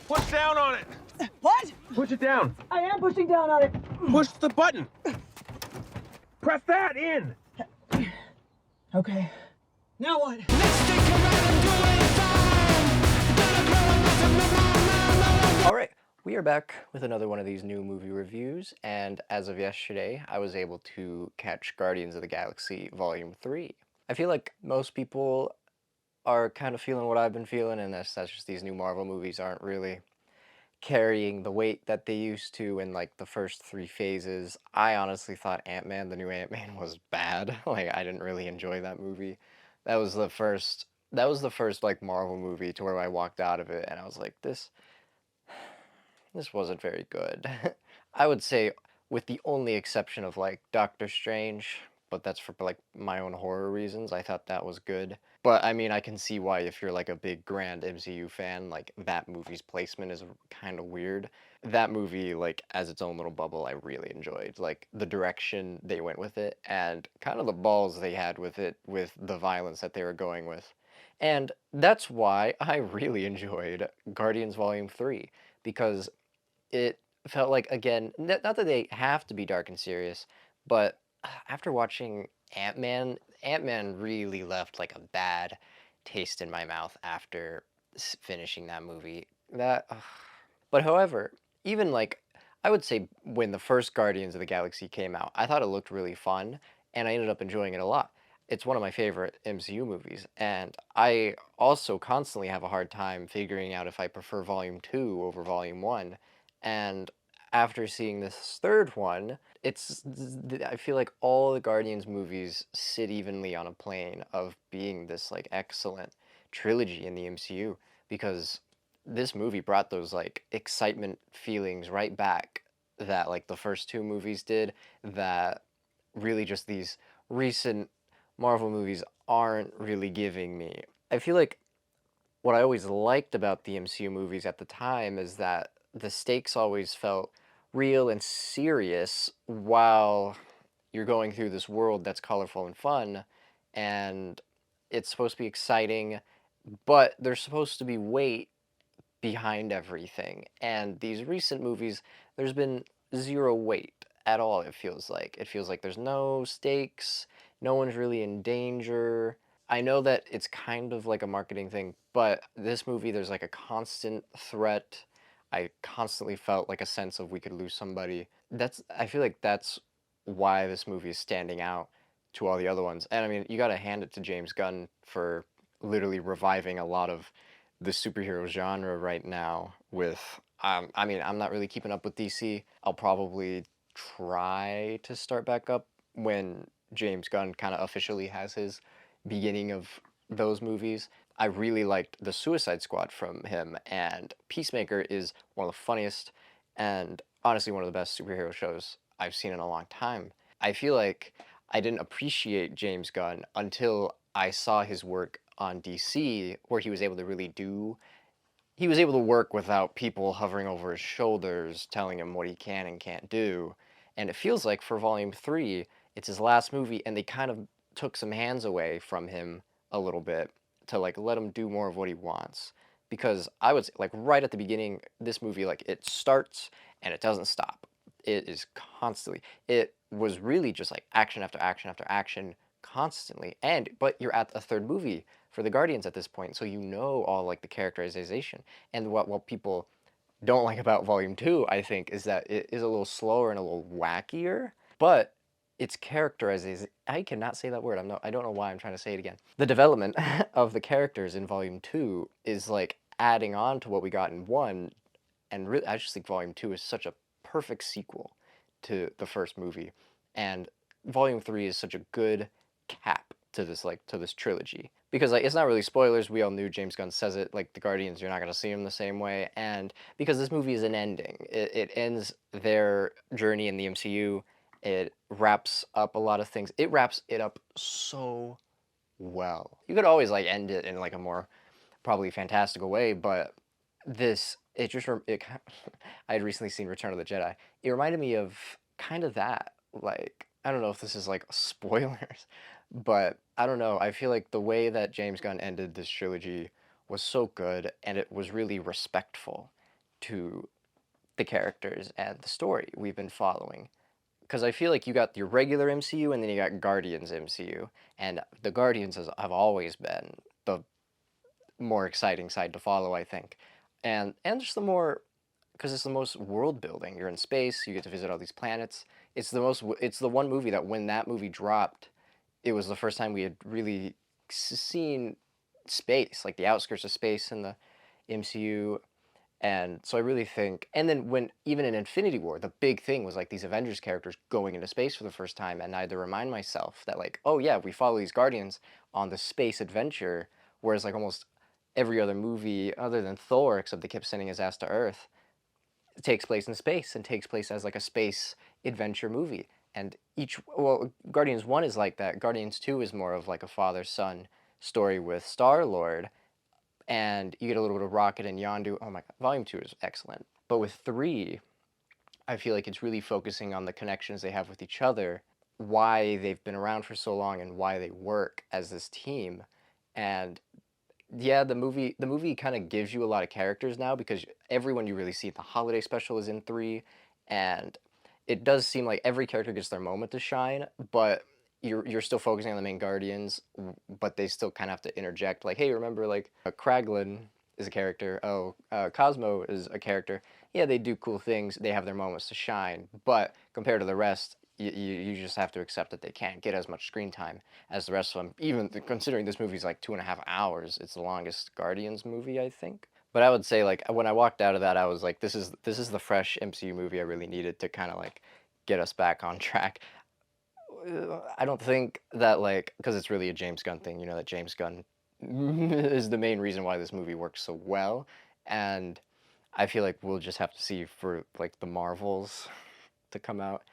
Push down on it. What? Push it down. I am pushing down on it. Push the button. Press that in. Okay. Now what? Alright, we are back with another one of these new movie reviews, and as of yesterday, I was able to catch Guardians of the Galaxy Volume 3. I feel like most people are kind of feeling what I've been feeling, and that's just these new Marvel movies aren't really carrying the weight that they used to in like the first three phases. I honestly thought Ant-Man, the new Ant-Man, was bad. Like, I didn't really enjoy that movie. That was the first like Marvel movie to where I walked out of it and I was like, this wasn't very good. I would say with the only exception of like Doctor Strange, but that's for like my own horror reasons. I thought that was good. But I mean, I can see why if you're like a big grand MCU fan, like that movie's placement is kind of weird. That movie, like as its own little bubble, I really enjoyed. Like the direction they went with it and kind of the balls they had with it, with the violence that they were going with. And that's why I really enjoyed Guardians Volume 3, because it felt like, again, not that they have to be dark and serious, but after watching Ant-Man really left like a bad taste in my mouth after finishing that movie. But however, even like, I would say when the first Guardians of the Galaxy came out, I thought it looked really fun, and I ended up enjoying it a lot. It's one of my favorite MCU movies, and I also constantly have a hard time figuring out if I prefer Volume 2 over Volume 1, and after seeing this third one, I feel like all the Guardians movies sit evenly on a plane of being this like excellent trilogy in the MCU, because this movie brought those like excitement feelings right back that like the first two movies did, that really just these recent Marvel movies aren't really giving me. I feel like what I always liked about the MCU movies at the time is that the stakes always felt real and serious while you're going through this world that's colorful and fun, and it's supposed to be exciting, but there's supposed to be weight behind everything. And these recent movies, there's been zero weight at all, it feels like. It feels like there's no stakes, no one's really in danger. I know that it's kind of like a marketing thing, but this movie, there's like a constant threat. I constantly felt like a sense of we could lose somebody. I feel like that's why this movie is standing out to all the other ones. And I mean, you gotta hand it to James Gunn for literally reviving a lot of the superhero genre right now with, I mean, I'm not really keeping up with DC. I'll probably try to start back up when James Gunn kind of officially has his beginning of those movies. I really liked The Suicide Squad from him, and Peacemaker is one of the funniest and honestly one of the best superhero shows I've seen in a long time. I feel like I didn't appreciate James Gunn until I saw his work on DC, where he was able to work without people hovering over his shoulders, telling him what he can and can't do. And it feels like for Volume 3, it's his last movie, and they kind of took some hands away from him a little bit to like let him do more of what he wants. Because I was like right at the beginning, this movie, like it starts and it doesn't stop. It is constantly, it was really just like action after action after action constantly. But you're at a third movie for the Guardians at this point, so you know all like the characterization. And what people don't like about Volume 2, I think, is that it is a little slower and a little wackier, but its characterization, I cannot say that word. I don't know why I'm trying to say it again. The development of the characters in Volume 2 is like adding on to what we got in 1, and really, I just think Volume 2 is such a perfect sequel to the first movie, and Volume 3 is such a good cap to this trilogy, because like it's not really spoilers. We all knew. James Gunn says it, like the Guardians, you're not going to see them the same way, and because this movie is an ending, it ends their journey in the MCU. It wraps up a lot of things. It wraps it up so well. You could always like end it in like a more probably fantastical way, but I had recently seen Return of the Jedi. It reminded me of kind of that. Like, I don't know if this is like spoilers, but I don't know. I feel like the way that James Gunn ended this trilogy was so good, and it was really respectful to the characters and the story we've been following. Because I feel like you got your regular MCU and then you got Guardians MCU, and the Guardians have always been the more exciting side to follow, I think, and just the more, because it's the most world building. You're in space, you get to visit all these planets. It's the one movie that when that movie dropped, it was the first time we had really seen space, like the outskirts of space in the MCU. And so I really think, and then when even in Infinity War, the big thing was like these Avengers characters going into space for the first time, and I had to remind myself that like, oh yeah, we follow these Guardians on the space adventure, whereas like almost every other movie other than Thor, except they kept sending his ass to Earth, takes place in space and takes place as like a space adventure movie. And Guardians 1 is like that. Guardians 2 is more of like a father-son story with Star-Lord, and you get a little bit of Rocket and Yondu. Oh my god, Volume 2 is excellent. But with 3, I feel like it's really focusing on the connections they have with each other, why they've been around for so long, and why they work as this team. And yeah, the movie kind of gives you a lot of characters now because everyone you really see at the holiday special is in 3, and it does seem like every character gets their moment to shine, but you're still focusing on the main Guardians, but they still kind of have to interject like, hey, remember like Kraglin is a character. Oh, Cosmo is a character. Yeah, they do cool things. They have their moments to shine, but compared to the rest, you just have to accept that they can't get as much screen time as the rest of them. Even considering this movie's like 2.5 hours, it's the longest Guardians movie, I think. But I would say like when I walked out of that, I was like, this is the fresh MCU movie I really needed to kind of like get us back on track. I don't think that like because it's really a James Gunn thing, you know, that James Gunn is the main reason why this movie works so well, and I feel like we'll just have to see for like the Marvels to come out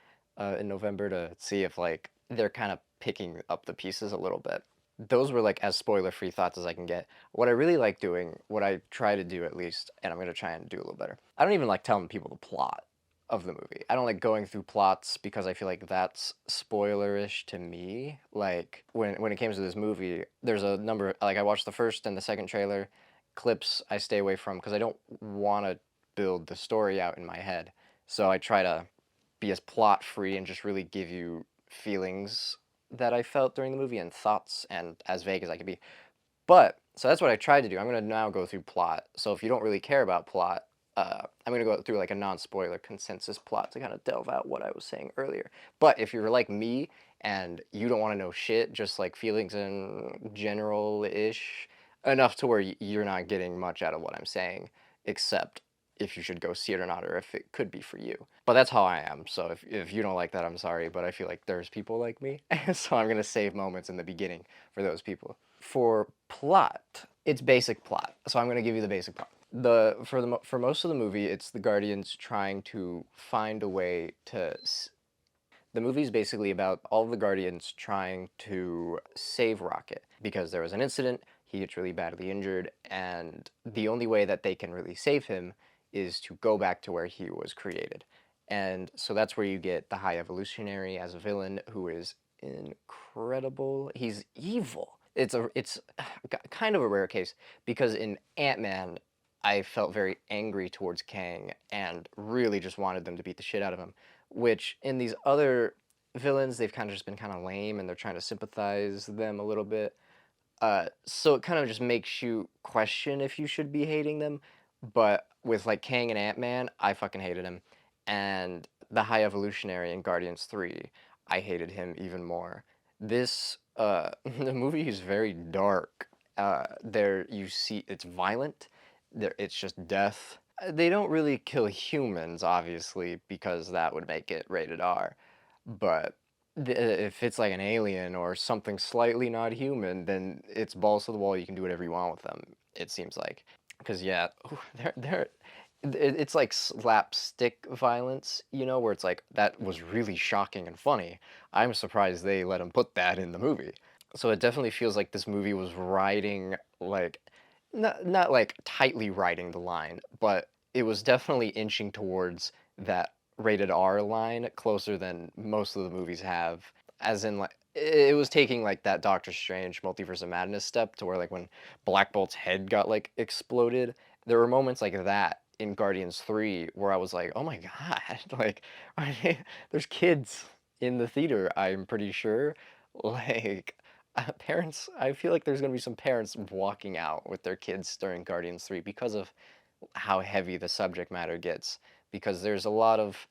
in November to see if like they're kind of picking up the pieces a little bit. Those were like as spoiler-free thoughts as I can get. What I really like doing, what I try to do at least, and I'm gonna try and do a little better. I don't even like telling people the plot of the movie. I don't like going through plots because I feel like that's spoilerish to me. Like when it came to this movie, there's a number like I watched the first and the second trailer. Clips I stay away from because I don't want to build the story out in my head. So I try to be as plot free and just really give you feelings that I felt during the movie and thoughts and as vague as I could be. But so that's what I tried to do. I'm gonna now go through plot. So if you don't really care about plot, I'm gonna go through like a non-spoiler consensus plot to kind of delve out what I was saying earlier. But if you're like me and you don't want to know shit, just like feelings in general-ish, enough to where you're not getting much out of what I'm saying, except if you should go see it or not, or if it could be for you. But that's how I am. So if you don't like that, I'm sorry, but I feel like there's people like me, so I'm gonna save moments in the beginning for those people. For plot, it's basic plot. So I'm gonna give you the basic plot. For most of the movie, it's the Guardians trying to find a way to. The movie is basically about all of the Guardians trying to save Rocket because there was an incident. He gets really badly injured, and the only way that they can really save him is to go back to where he was created. And so that's where you get the High Evolutionary as a villain who is incredible. He's evil. It's kind of a rare case because in Ant-Man, I felt very angry towards Kang and really just wanted them to beat the shit out of him. Which in these other villains, they've kind of just been kind of lame and they're trying to sympathize them a little bit. So it kind of just makes you question if you should be hating them. But with like Kang and Ant-Man, I fucking hated him. And the High Evolutionary in Guardians 3, I hated him even more. This, the movie is very dark. There you see, it's violent. There, it's just death. They don't really kill humans, obviously, because that would make it rated R. But if it's like an alien or something slightly not human, then it's balls to the wall. You can do whatever you want with them. It seems like, because yeah, it's like slapstick violence, you know, where it's like that was really shocking and funny. I'm surprised they let him put that in the movie. So it definitely feels like this movie was riding like not like tightly riding the line, but it was definitely inching towards that rated R line closer than most of the movies have. As in, like, it was taking like that Doctor Strange Multiverse of Madness step to where like when Black Bolt's head got like exploded, there were moments like that in Guardians 3 where I was like, "Oh my God." Like there's kids in the theater, I'm pretty sure. Like parents, I feel like there's going to be some parents walking out with their kids during Guardians 3 because of how heavy the subject matter gets, because there's a lot of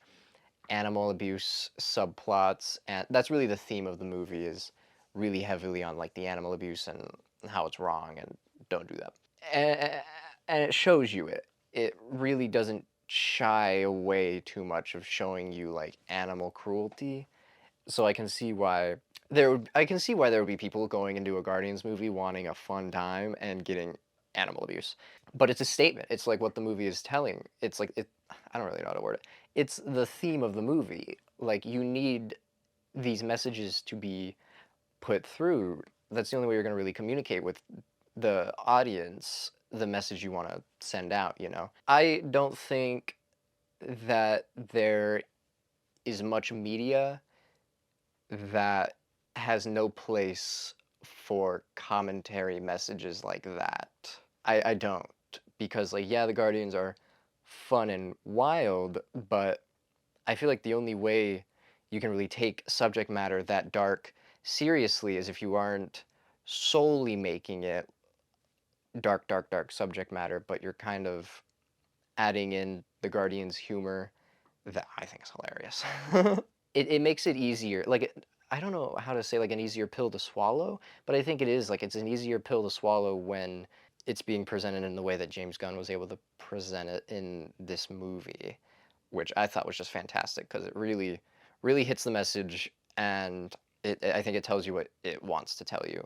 animal abuse subplots, and that's really the theme of the movie, is really heavily on like the animal abuse and how it's wrong and don't do that. And it shows you it. It really doesn't shy away too much of showing you like animal cruelty. So I can see why there would be people going into a Guardians movie wanting a fun time and getting animal abuse. But it's a statement. It's like what the movie is telling. It's like I don't really know how to word it. It's the theme of the movie. Like you need these messages to be put through. That's the only way you're going to really communicate with the audience the message you want to send out, you know. I don't think that there is much media that has no place for commentary messages like that. I don't, because like yeah, the Guardians are fun and wild, but I feel like the only way you can really take subject matter that dark seriously is if you aren't solely making it dark, dark, dark subject matter, but you're kind of adding in the Guardians' humor that I think is hilarious. It makes it easier. Like I don't know how to say like an easier pill to swallow, but I think it is like it's an easier pill to swallow when it's being presented in the way that James Gunn was able to present it in this movie, which I thought was just fantastic because it really, really hits the message, and I think it tells you what it wants to tell you.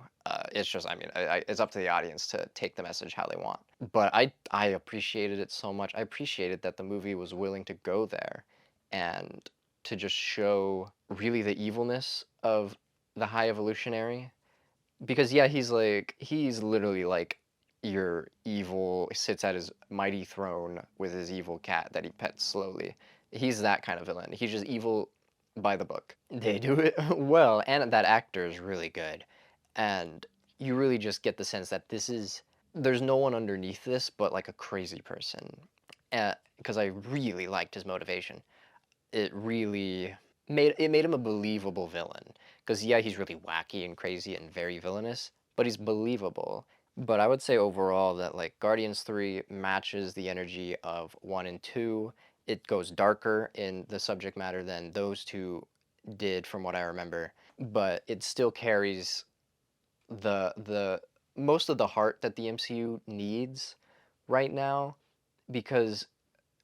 It's just, I mean, it's up to the audience to take the message how they want. But I appreciated it so much. I appreciated that the movie was willing to go there and to just show really the evilness of the High Evolutionary. Because yeah, he's literally like your evil sits at his mighty throne with his evil cat that he pets slowly. He's that kind of villain. He's just evil by the book. They do it well, and that actor is really good. And you really just get the sense that there's no one underneath this but like a crazy person. Because I really liked his motivation. It really made him a believable villain. Because yeah, he's really wacky and crazy and very villainous, but he's believable. But I would say overall that like Guardians 3 matches the energy of 1 and 2. It goes darker in the subject matter than those two did from what I remember, but it still carries the most of the heart that the MCU needs right now, because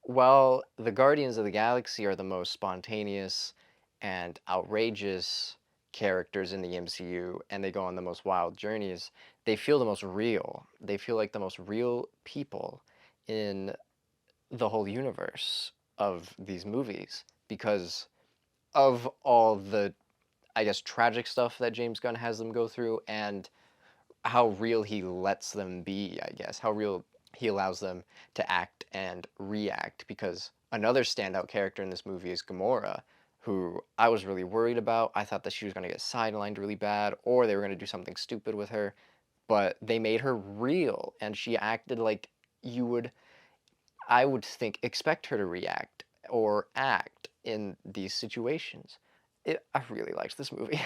while the Guardians of the Galaxy are the most spontaneous and outrageous characters in the MCU, and they go on the most wild journeys, they feel the most real. They feel like the most real people in the whole universe of these movies because of all the, I guess, tragic stuff that James Gunn has them go through, and how real he lets them be, I guess, how real he allows them to act and react. Because another standout character in this movie is Gamora, who I was really worried about. I thought that she was going to get sidelined really bad, or they were going to do something stupid with her, but they made her real, and she acted like you would, I would think, expect her to react or act in these situations. I really liked this movie.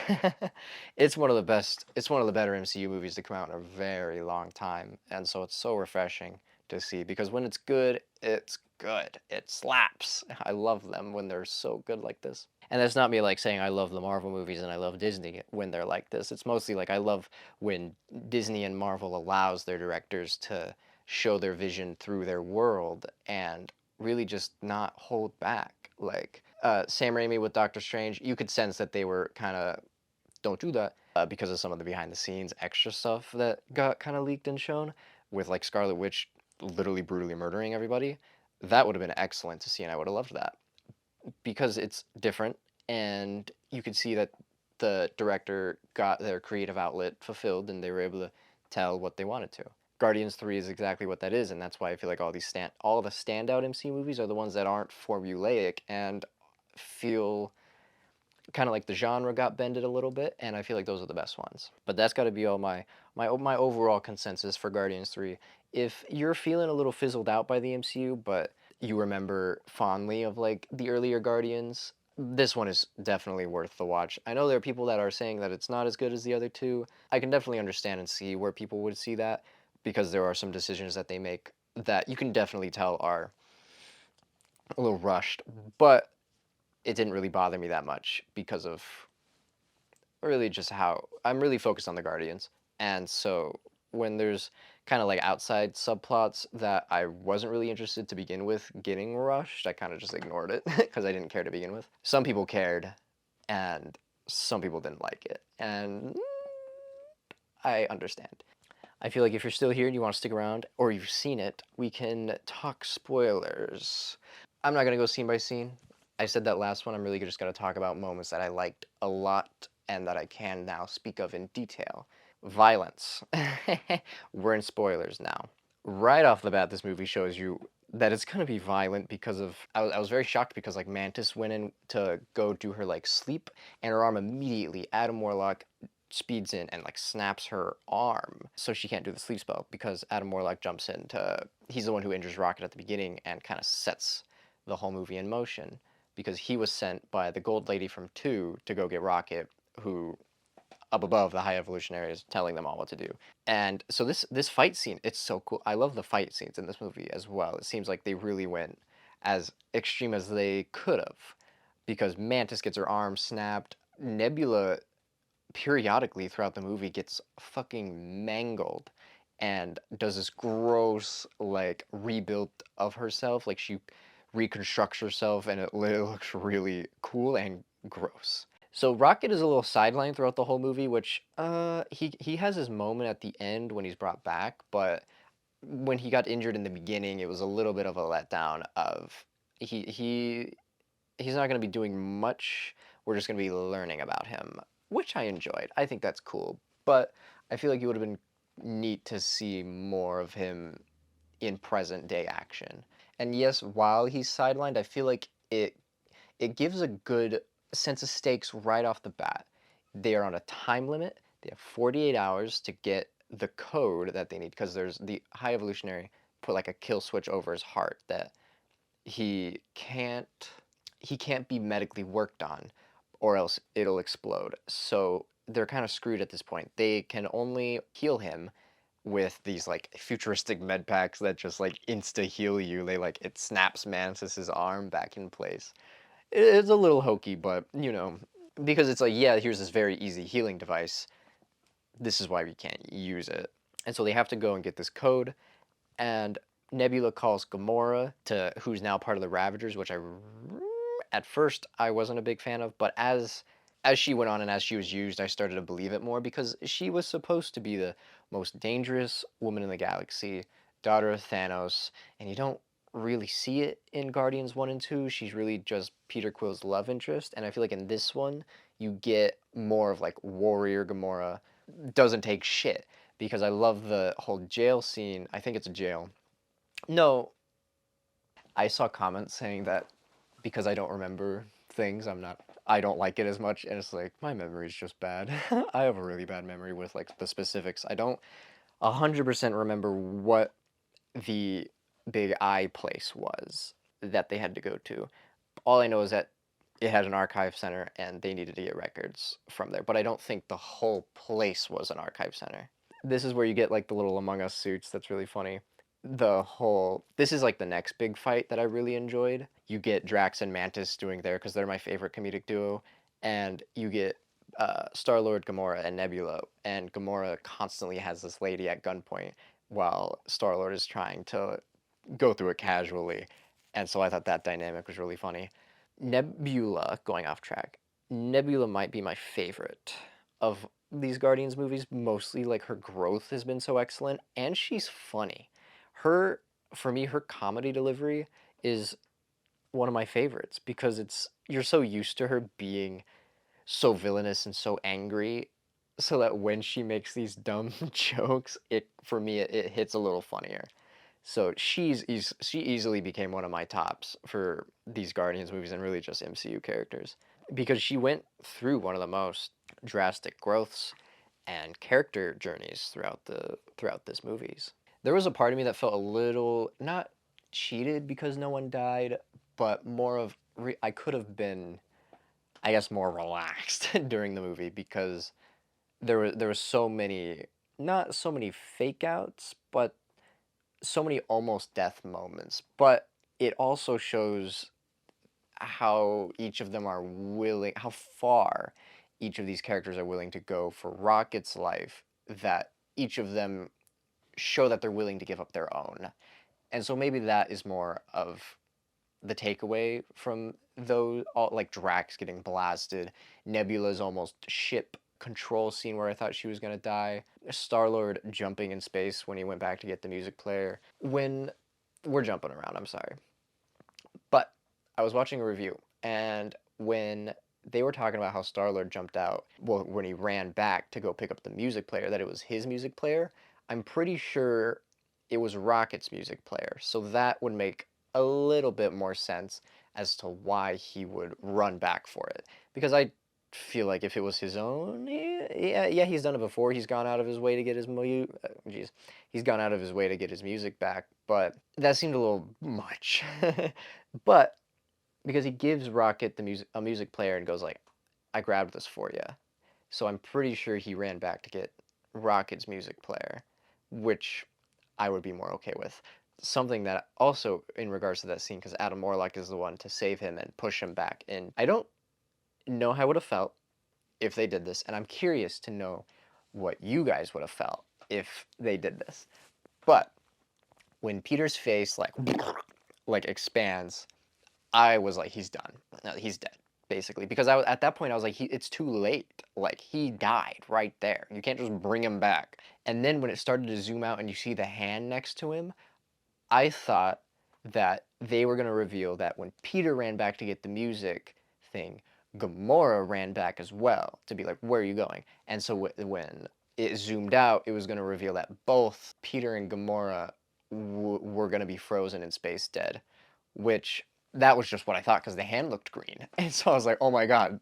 It's one of the best, it's one of the better MCU movies to come out in a very long time. And so it's so refreshing to see, because when it's good, it's good. It slaps. I love them when they're so good like this. And that's not me like saying I love the Marvel movies and I love Disney when they're like this. It's mostly like I love when Disney and Marvel allows their directors to show their vision through their world and really just not hold back. Like Sam Raimi with Doctor Strange, you could sense that they were kind of don't do that because of some of the behind the scenes extra stuff that got kind of leaked and shown, with like Scarlet Witch literally brutally murdering everybody. That would have been excellent to see, and I would have loved that because it's different, and you could see that the director got their creative outlet fulfilled and they were able to tell what they wanted to. Guardians 3 is exactly what that is, and that's why I feel like all the standout MCU movies are the ones that aren't formulaic and feel kind of like the genre got bended a little bit, and I feel like those are the best ones. But that's got to be all my overall consensus for Guardians 3. If you're feeling a little fizzled out by the MCU, but you remember fondly of like the earlier Guardians, this one is definitely worth the watch. I know there are people that are saying that it's not as good as the other two. I can definitely understand and see where people would see that, because there are some decisions that they make that you can definitely tell are a little rushed, but it didn't really bother me that much because of really just how I'm really focused on the Guardians. And so when there's kind of like outside subplots that I wasn't really interested to begin with getting rushed, I kind of just ignored it because I didn't care to begin with. Some people cared, and some people didn't like it. And I understand. I feel like if you're still here and you want to stick around, or you've seen it, we can talk spoilers. I'm not going to go scene by scene. I said that last one. I'm really just going to talk about moments that I liked a lot and that I can now speak of in detail. Violence. We're in spoilers now. Right off the bat, this movie shows you that it's going to be violent because of... I was very shocked because, like, Mantis went in to go do her, like, sleep, and her arm immediately, Adam Warlock speeds in and like snaps her arm so she can't do the sleep spell, because Adam Warlock jumps in to... He's the one who injures Rocket at the beginning and kind of sets the whole movie in motion, because he was sent by the gold lady from 2 to go get Rocket, who up above the high evolutionary is telling them all what to do. And so this fight scene, it's so cool. I love the fight scenes in this movie as well. It seems like they really went as extreme as they could have, because Mantis gets her arm snapped. Nebula periodically throughout the movie gets fucking mangled and does this gross like rebuild of herself. Like she reconstructs herself and it looks really cool and gross. So Rocket is a little sidelined throughout the whole movie, which he has his moment at the end when he's brought back, but when he got injured in the beginning, it was a little bit of a letdown of he's not going to be doing much. We're just going to be learning about him, which I enjoyed. I think that's cool. But I feel like it would have been neat to see more of him in present day action. And yes, while he's sidelined, I feel like it gives a good sense of stakes right off the bat. They are on a time limit. They have 48 hours to get the code that they need, because there's the high evolutionary put like a kill switch over his heart that he can't be medically worked on, or else it'll explode. So they're kind of screwed at this point. They can only heal him with these like futuristic med packs that just like insta heal you. They like, it snaps Mantis's arm back in place. It's a little hokey, but you know, because it's like, yeah, here's this very easy healing device. This is why we can't use it. And so they have to go and get this code, and Nebula calls Gamora, to who's now part of the Ravagers, which at first I wasn't a big fan of, but as she went on and as she was used, I started to believe it more, because she was supposed to be the most dangerous woman in the galaxy, daughter of Thanos, and you don't really see it in Guardians 1 and 2. She's really just Peter Quill's love interest, and I feel like in this one, you get more of like warrior Gamora, doesn't take shit, because I love the whole jail scene. I think it's a jail. No, I saw comments saying that because I don't remember things, I don't like it as much, and it's like, my memory's just bad. I have a really bad memory with like the specifics. I don't 100% remember what the big eye place was that they had to go to. All I know is that it had an archive center and they needed to get records from there, but I don't think the whole place was an archive center. This is where you get like the little Among Us suits. That's really funny. This is like the next big fight that I really enjoyed. You get Drax and Mantis doing there, because they're my favorite comedic duo, and you get Star-Lord, Gamora, and Nebula, and Gamora constantly has this lady at gunpoint while Star-Lord is trying to go through it casually, and so I thought that dynamic was really funny. Nebula, going off track, Nebula might be my favorite of these Guardians movies, mostly like her growth has been so excellent, and she's funny. For me, her comedy delivery is one of my favorites, because you're so used to her being so villainous and so angry, so that when she makes these dumb jokes, for me it hits a little funnier. So she easily became one of my tops for these Guardians movies, and really just MCU characters. because she went through one of the most drastic growths and character journeys throughout this movies. There was a part of me that felt a little not cheated because no one died, but more of I could have been, I guess, more relaxed during the movie because there was so many, not so many fake outs, but so many almost death moments. But it also shows how each of them are willing, how far each of these characters are willing to go for Rocket's life, that each of them show that they're willing to give up their own. And so maybe that is more of the takeaway from those, all, like Drax getting blasted, Nebula's almost ship control scene where I thought she was going to die, Star-Lord jumping in space when he went back to get the music player. When we're jumping around, I'm sorry. But I was watching a review, and when they were talking about how Star-Lord jumped out, well, when he ran back to go pick up the music player, that it was his music player, I'm pretty sure it was Rocket's music player. So that would make a little bit more sense as to why he would run back for it. Because I feel like if it was his own, yeah, he's done it before. He's gone out of his way to get his he's gone out of his way to get his music back, but that seemed a little much. But because he gives Rocket a music player and goes like, "I grabbed this for you," so I'm pretty sure he ran back to get Rocket's music player, which I would be more okay with. Something that also in regards to that scene, because Adam Warlock is the one to save him and push him back in. I don't know how I would have felt if they did this, and I'm curious to know what you guys would have felt if they did this. But when Peter's face like expands, I was like, he's done. No, he's dead, basically. Because I was at that point, I was like, it's too late. Like he died right there. You can't just bring him back. And then when it started to zoom out and you see the hand next to him, I thought that they were gonna reveal that when Peter ran back to get the music thing, Gamora ran back as well to be like, where are you going? And so when it zoomed out, it was gonna reveal that both Peter and Gamora were gonna be frozen in space dead, which that was just what I thought because the hand looked green. And so I was like, oh my God,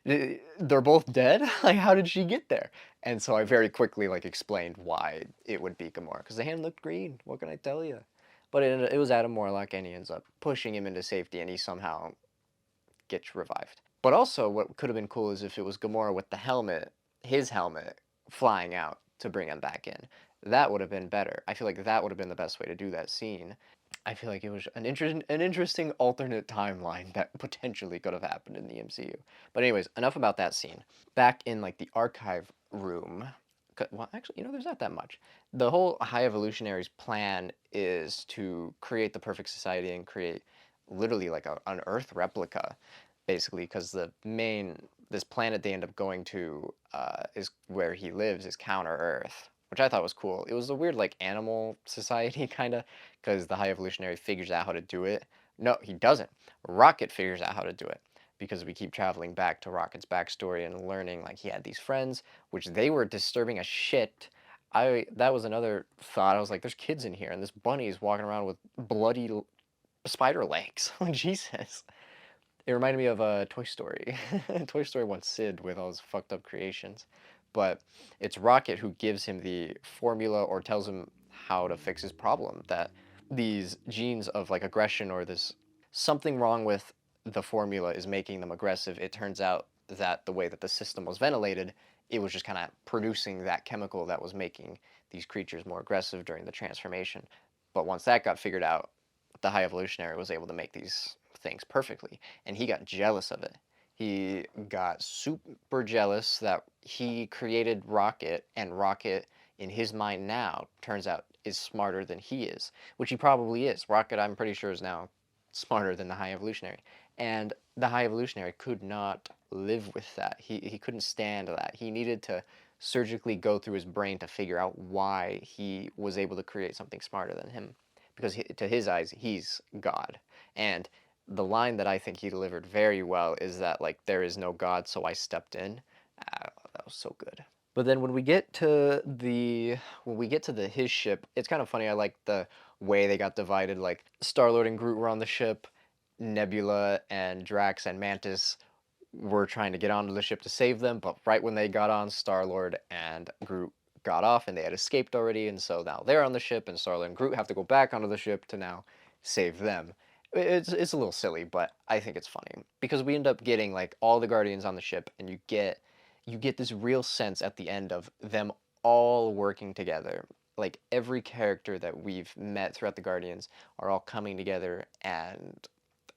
they're both dead? Like, how did she get there? And so I very quickly like explained why it would be Gamora because the hand looked green. What can I tell you? But it was Adam Warlock, and he ends up pushing him into safety, and he somehow gets revived. But also, what could have been cool is if it was Gamora with the helmet, his helmet, flying out to bring him back in. That would have been better. I feel like that would have been the best way to do that scene. I feel like it was an interesting alternate timeline that potentially could have happened in the MCU. But anyways, enough about that scene. Back in like the archive room, well, actually, there's not that much. The whole High Evolutionary's plan is to create the perfect society and create literally like an Earth replica, basically, because this planet they end up going to is where he lives is counter Earth, which I thought was cool. It was a weird like animal society kind of, because the High Evolutionary figures out how to do it. No, he doesn't. Rocket figures out how to do it because we keep traveling back to Rocket's backstory and learning like he had these friends, which they were disturbing as shit. That was another thought. I was like, there's kids in here, and this bunny is walking around with bloody spider legs. Like Jesus. It reminded me of Toy Story. Toy Story 1 Sid with all his fucked up creations. But it's Rocket who gives him the formula or tells him how to fix his problem. That these genes of like aggression or this something wrong with the formula is making them aggressive. It turns out that the way that the system was ventilated, it was just kind of producing that chemical that was making these creatures more aggressive during the transformation. But once that got figured out, the High Evolutionary was able to make these things perfectly, and he got jealous of it. He got super jealous that he created Rocket, and Rocket, in his mind now, turns out is smarter than he is, which he probably is. Rocket, I'm pretty sure, is now smarter than the High Evolutionary. And the High Evolutionary could not live with that. He couldn't stand that. He needed to surgically go through his brain to figure out why he was able to create something smarter than him. Because to his eyes, he's God. And the line that I think he delivered very well is that, like, there is no God, so I stepped in. That was so good. But then when we get to his ship, it's kind of funny. I like the way they got divided. Like Star-Lord and Groot were on the ship, Nebula and Drax and Mantis were trying to get onto the ship to save them, but right when they got on, Star-Lord and Groot got off and they had escaped already, and so now they're on the ship, and Star-Lord and Groot have to go back onto the ship to now save them. It's a little silly, but I think it's funny because we end up getting like all the Guardians on the ship, and you get this real sense at the end of them all working together. Like every character that we've met throughout the Guardians are all coming together and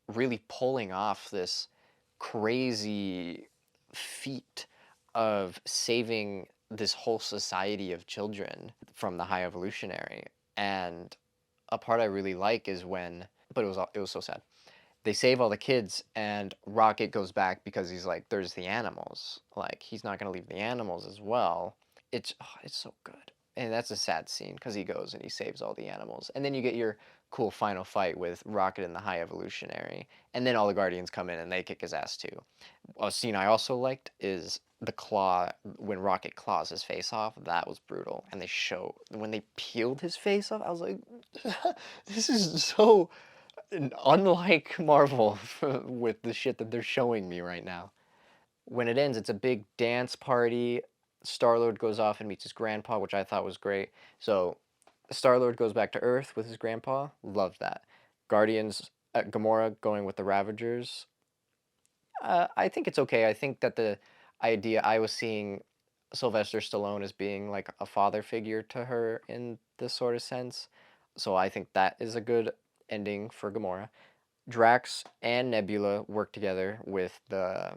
really pulling off this crazy feat of saving this whole society of children from the High Evolutionary. And a part I really like is when, but it was so sad. They save all the kids, and Rocket goes back because he's like, "There's the animals. Like he's not gonna leave the animals as well." It's so good, and that's a sad scene because he goes and he saves all the animals, and then you get your cool final fight with Rocket and the High Evolutionary, and then all the Guardians come in and they kick his ass too. A scene I also liked is the claw when Rocket claws his face off. That was brutal, and they show when they peeled his face off. I was like, this is so unlike Marvel with the shit that they're showing me right now. When it ends, it's a big dance party. Star-Lord goes off and meets his grandpa, which I thought was great. So Star-Lord goes back to Earth with his grandpa. Loved that. Guardians, Gamora going with the Ravagers. I think it's okay. I think that the idea I was seeing Sylvester Stallone as being like a father figure to her in this sort of sense. So I think that is a good ending for Gamora. Drax and Nebula work together with the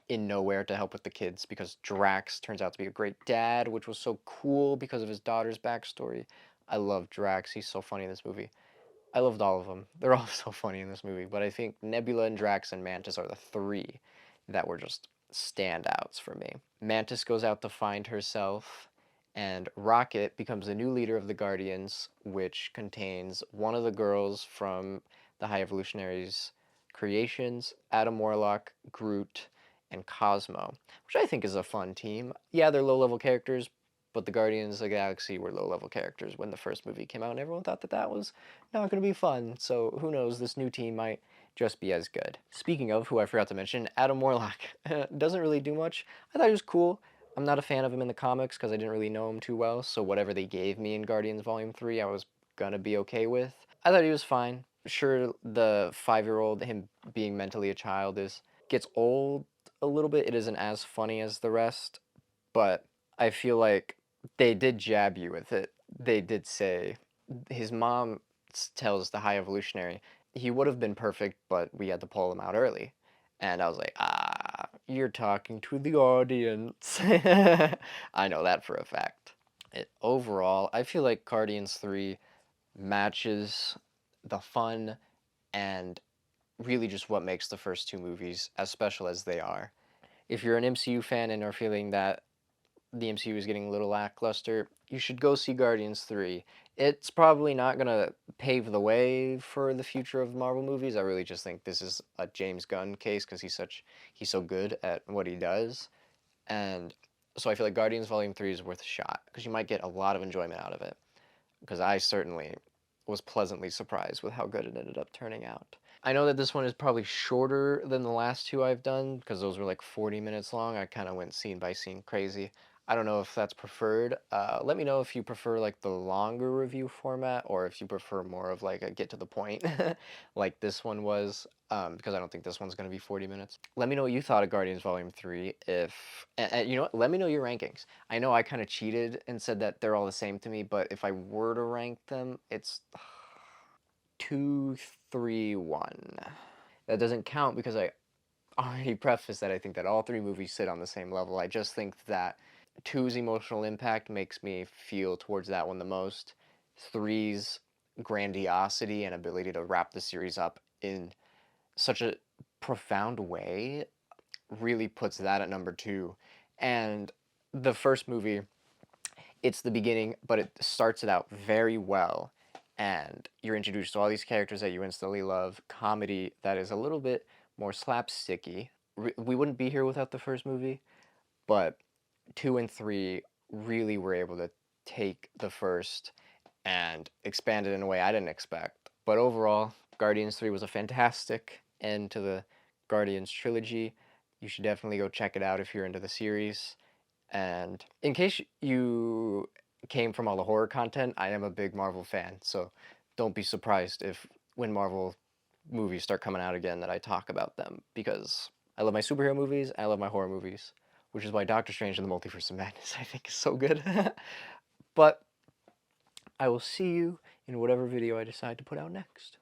in Nowhere to help with the kids because Drax turns out to be a great dad, which was so cool because of his daughter's backstory. I love Drax. He's so funny in this movie. I loved all of them. They're all so funny in this movie, but I think Nebula and Drax and Mantis are the three that were just standouts for me. Mantis goes out to find herself, and Rocket becomes the new leader of the Guardians, which contains one of the girls from the High Evolutionaries' creations, Adam Warlock, Groot, and Cosmo, which I think is a fun team. Yeah, they're low-level characters, but the Guardians of the Galaxy were low-level characters when the first movie came out, and everyone thought that that was not going to be fun. So who knows, this new team might just be as good. Speaking of who I forgot to mention, Adam Warlock doesn't really do much. I thought he was cool. I'm not a fan of him in the comics because I didn't really know him too well, so whatever they gave me in Guardians Volume 3, I was gonna be okay with. I thought he was fine. Sure, the 5-year-old, him being mentally a child, gets old a little bit. It isn't as funny as the rest, but I feel like they did jab you with it. They did say his mom tells the High Evolutionary he would have been perfect, but we had to pull him out early. And I was like, you're talking to the audience. I know that for a fact. Overall, I feel like Guardians 3 matches the fun and really just what makes the first two movies as special as they are. If you're an MCU fan and are feeling that the MCU is getting a little lackluster, you should go see Guardians 3. It's probably not going to pave the way for the future of Marvel movies. I really just think this is a James Gunn case because he's so good at what he does. And so I feel like Guardians Volume 3 is worth a shot because you might get a lot of enjoyment out of it. Because I certainly was pleasantly surprised with how good it ended up turning out. I know that this one is probably shorter than the last two I've done because those were like 40 minutes long. I kind of went scene by scene crazy. I don't know if that's preferred. Let me know if you prefer like the longer review format or if you prefer more of like a get to the point like this one was, because I don't think this one's going to be 40 minutes. Let me know what you thought of Guardians Volume 3. And you know what? Let me know your rankings. I know I kind of cheated and said that they're all the same to me, but if I were to rank them, it's 2, 3, 1. That doesn't count because I already prefaced that I think that all three movies sit on the same level. I just think that 2's emotional impact makes me feel towards that one the most. 3's grandiosity and ability to wrap the series up in such a profound way really puts that at number 2. And the first movie, it's the beginning, but it starts it out very well. And you're introduced to all these characters that you instantly love. Comedy that is a little bit more slapsticky. We wouldn't be here without the first movie, but 2 and 3 really were able to take the first and expand it in a way I didn't expect. But overall, Guardians 3 was a fantastic end to the Guardians trilogy. You should definitely go check it out if you're into the series. And in case you came from all the horror content, I am a big Marvel fan, so don't be surprised if when Marvel movies start coming out again that I talk about them, because I love my superhero movies, and I love my horror movies, which is why Doctor Strange and the Multiverse of Madness I think is so good. But I will see you in whatever video I decide to put out next.